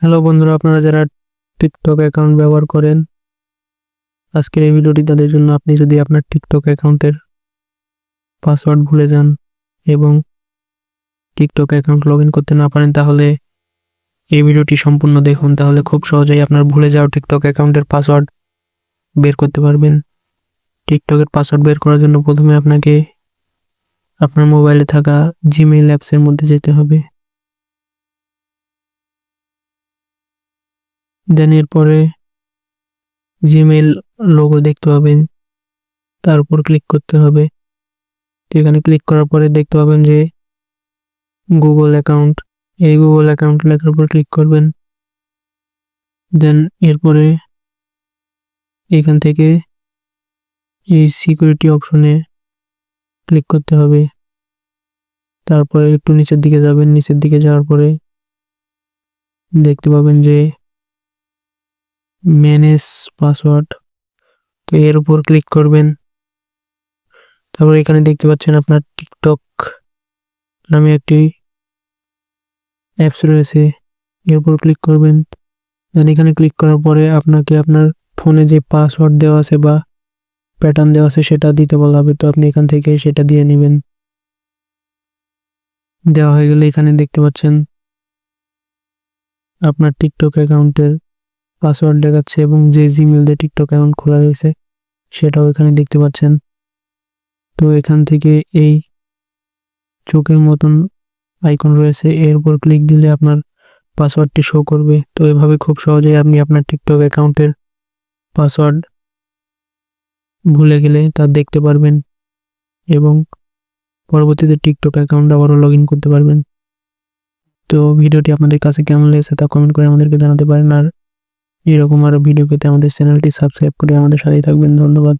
Hello বন্ধুরা, আপনারা যারা টিকটক অ্যাকাউন্ট ব্যবহার করেন, আজকের এই ভিডিওটি তাদের জন্য। আপনি যদি আপনার টিকটক অ্যাকাউন্টের পাসওয়ার্ড ভুলে যান এবং টিকটক অ্যাকাউন্ট লগ ইন করতে না পারেন, তাহলে এই ভিডিওটি সম্পূর্ণ দেখুন। তাহলে খুব সহজেই আপনার ভুলে যাওয়া টিকটক অ্যাকাউন্টের পাসওয়ার্ড বের করতে পারবেন। টিকটকের পাসওয়ার্ড বের করার জন্য প্রথমে আপনাকে আপনার মোবাইলে থাকা জিমেইল অ্যাপসের মধ্যে যেতে হবে। দেন এরপরে জিমেইল লোগো দেখতে পাবেন, তার উপর ক্লিক করতে হবে। তো এখানে ক্লিক করার পরে দেখতে পাবেন যে গুগল অ্যাকাউন্ট, এই গুগল অ্যাকাউন্ট লেখার উপর ক্লিক করবেন। দেন এরপরে এখান থেকে এই সিকিউরিটি অপশনে ক্লিক করতে হবে। তারপরে একটু নিচের দিকে যাবেন, নিচের দিকে যাওয়ার পরে দেখতে পাবেন যে ম্যানেজ পাসওয়ার্ড, তো এর উপর ক্লিক করবেন। তারপর এখানে দেখতে পাচ্ছেন আপনার টিকটক নামে একটি অ্যাপস রয়েছে, এর উপর ক্লিক করবেন। দেন এখানে ক্লিক করার পরে আপনাকে আপনার ফোনে যে পাসওয়ার্ড দেওয়া আছে বা প্যাটার্ন দেওয়া আছে সেটা দিতে বলা হবে, তো আপনি এখান থেকে সেটা দিয়ে নেবেন। দেওয়া হয়ে গেলে এখানে দেখতে পাচ্ছেন আপনার টিকটক অ্যাকাউন্টের পাসওয়ার্ড দেখাচ্ছে এবং যে জিমেল দিয়ে টিকটক অ্যাকাউন্ট খোলা রয়েছে সেটাও এখানে দেখতে পাচ্ছেন। তো এখান থেকে এই চোখের মতন আইকন রয়েছে, এর উপর ক্লিক দিলে আপনার পাসওয়ার্ডটি শো করবে। তো এভাবে খুব সহজেই আপনি আপনার টিকটক অ্যাকাউন্টের পাসওয়ার্ড ভুলে গেলে তা দেখতে পারবেন এবং পরবর্তীতে টিকটক অ্যাকাউন্ট আবারও লগ ইন করতে পারবেন। তো ভিডিওটি আপনাদের কাছে কেমন লেগেছে তা কমেন্ট করে আমাদেরকে জানাতে পারেন। আর এরকম আরও ভিডিও পেতে আমাদের চ্যানেলটি সাবস্ক্রাইব করে আমাদের সাথেই থাকবেন। ধন্যবাদ।